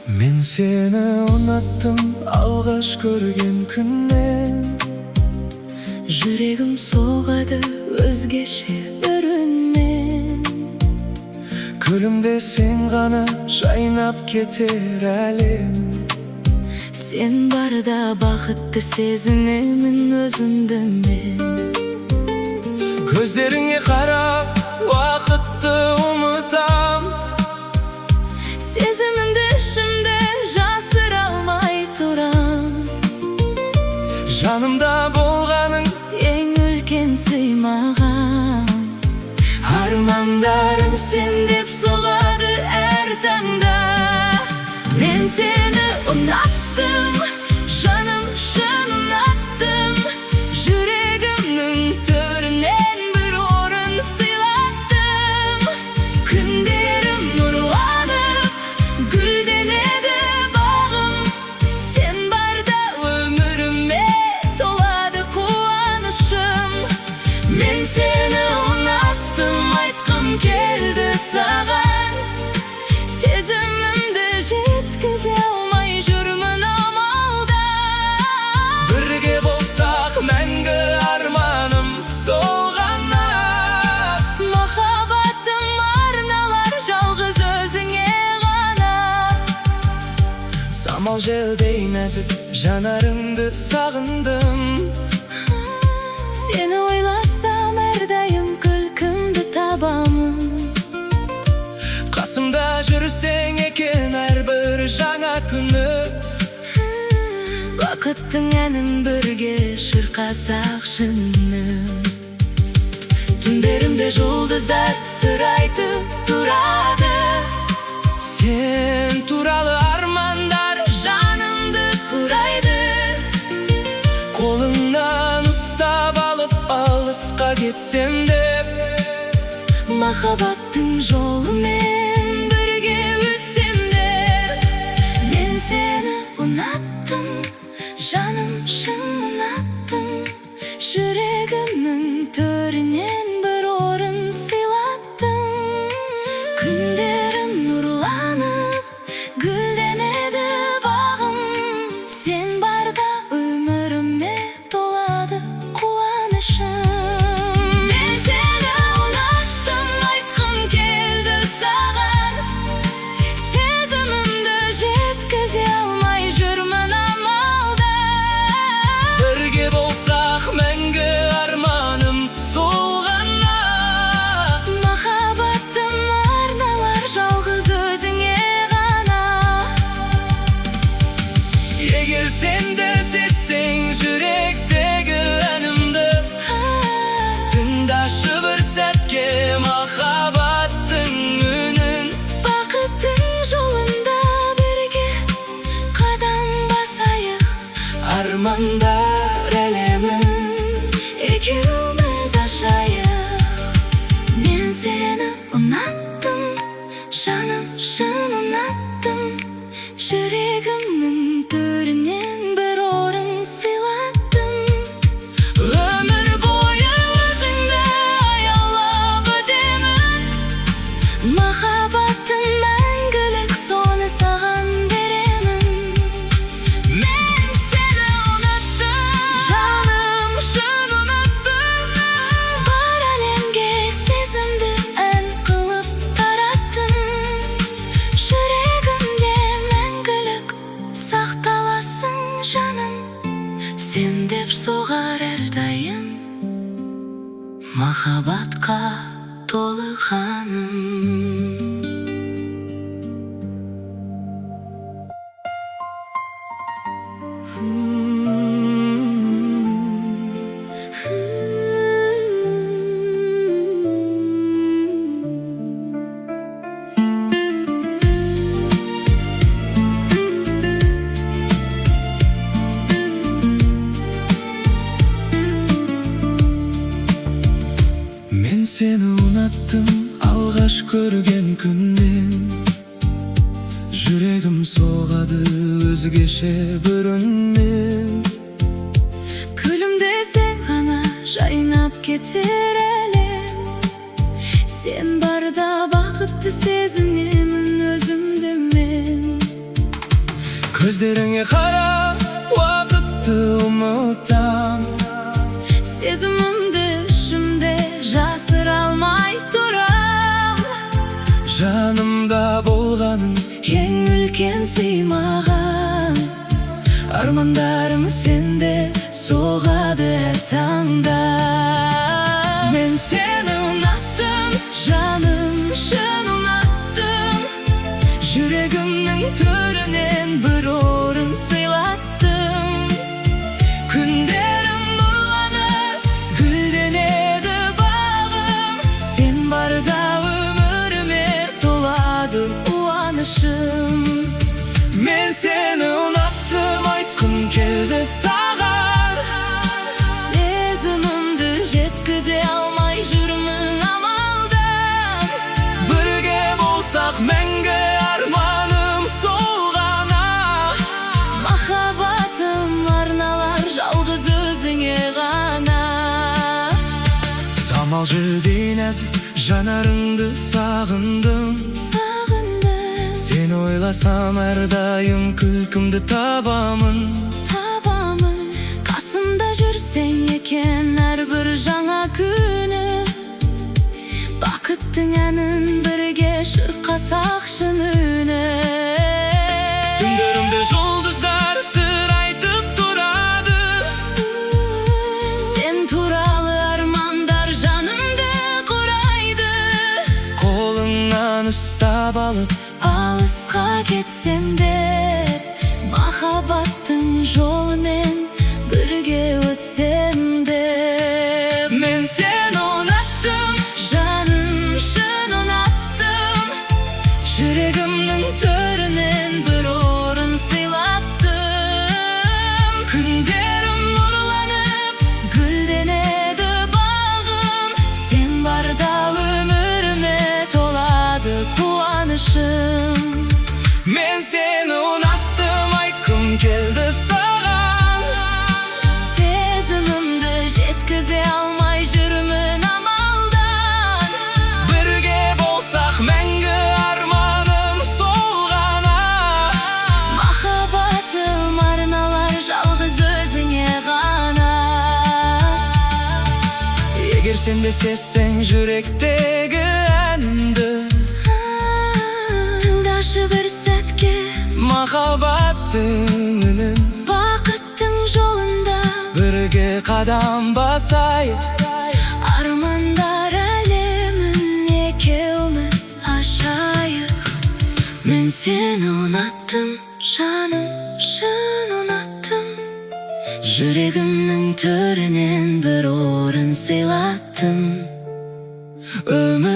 Men seni unattım alğaş görgen künden. Yüreğim soğadı özgeçe görünmen. Gülümde sen gana şaynap keter alim. Sen barda bakıtты sezinemin özünden ben. Gözlerine karab vakıtты unutam. Sezimimde şimdi jasır almay turam. Janımda bolganın En ülken sıymagan. Armandarım sen dep soğadı er tanda. Men seni unattım, canım şın unattım. Yüreğimnin törünen bir orun sılattım. Günlerim nurlanıp güldenedi bağım. Sen barda ömrüme doladı kuvanışım. Men seni unattım, aytqım keldi sağan. Sezimimdi жеткізе алмай жүрмін амалда. birge bolsak мәңгі armanım solğana. Махаббатым арналар жалғыз өзіңе ғана. Самал желдей нәзік жанарыңды сағындым. Сені ойласам әрдайым күлкімді табамын. Қасымда жүрсең екен әрбір жаңа күні. Бақыттың әнін бірге шырқасақ шыны. Түндерімде жұлдыздар сыр айтып тұрады. Sen туралы армандар Жанымды құрайды. қолыңнан ұстап алып алысқа кетсем деп. Махаббаттың жолымен бірге өтсем де. Мен сені ұнаттым, жаным шын ұнаттым. Жүрегімнің төрінен бір орын сыйлаттым. Күндерім нұрланып гүлденеді бағым. Сен барда өміріме толады қуанышым. Мен сені ұнаттым, айтқым келді саған. Сезімімді жеткізе алмай жүрмін амалда. Бірге болсақ мәңгі арманым солғана. Махаббаттым арналар жалғыз өзіңе ғана. Егер сен де сезсең жүректегі әнімді, тыңдашы бір сәтке махаббаттың үнін. Бақыттың жолында бірге қадам басайық. Армандар әлемін Екеуміз ашайық. Мен сені ұнаттым, жаным шын ұнаттым. Жүрегімнің төрінен бір орын сыйлаттым. Өмір бойы өзіңді аялап өтемін. Махаббаттым мәңгілік, соны саған беремін. Мен сені ұнаттым, жаным шын ұнаттым. бар әлемге сезімді ән қылып тараттым. Жүрегімде мәңгілік сақталасың жаным. Сен деп соғар әрдайым махаббатқа толы қаным. Мен сені ұнаттым алғаш көрген күннен. Жүрегім соғады өзгеше бір үнмен. Күлімдесең ғана жайнап кетер эле. Sen barda бакытты сезинемин өзүмдү мен. Көздеріңе қарап уақытты ұмытам. Сезімімді ішімде жасыра алмай тұрам. Жанымда болғаның Ең үлкен сый маған. Армандарым сенде соғады әр таңда. Мен сені ұнаттым, жаным шын ұнаттым. Жүрегімнің төрінен бір орын сыйлаттым. Күндерім нұрланып, гүлденеді бағым. Сен барда өміріме толады қуанышым. Мен сені ұнаттым, айтқым келді саған. Сезімімді жеткізе алмай жүрмін амалдан. Бірге болсақ мәңгі арманым сол ғана. Махаббатым арналар жалғыз өзіңе ғана. Самал жүрдей нәзік жанарыңды сағындым. Сені ойласам әрдайым күлкімді табамын. Қасымда жүрсең екен әрбір жаңа күні. Бақыттың әнін бірге шырқасақ шын үні. Түндерімде жұлдыздар сыр айтып тұрады. Сен туралы армандар жанымды құрайды. Қолыңнан ұстап алып Алысқа кетсем де, махаббаттың жолымен бірге өтсем де. Мен сені ұнаттым, Жаным шын ұнаттым. Жүрегімнің төрінен бір орын сыйлаттым. күндерім Нұрланып, гүлденеді бағым. Сен барда өміріме толады қуанышым. Мен сені ұнаттым, айтқым келді саған. Сезімімді жеткізе алмай жүрмін амалдан. Бірге болсақ мәңгі арманым сол ғана. Махаббатым арналар жалғыз өзіңе ғана. Егер сен де сезсең жүректегі әнімді, Тыңдашы бір сәтке махаббаттың үнін. бақыттың жолында. Бірге қадам басайық, Армандар әлемін екеуміз ашайық. Мен сені ұнаттым, жаным шын ұнаттым. Жүрегімнің төрінен бір орын сыйлаттым. өмір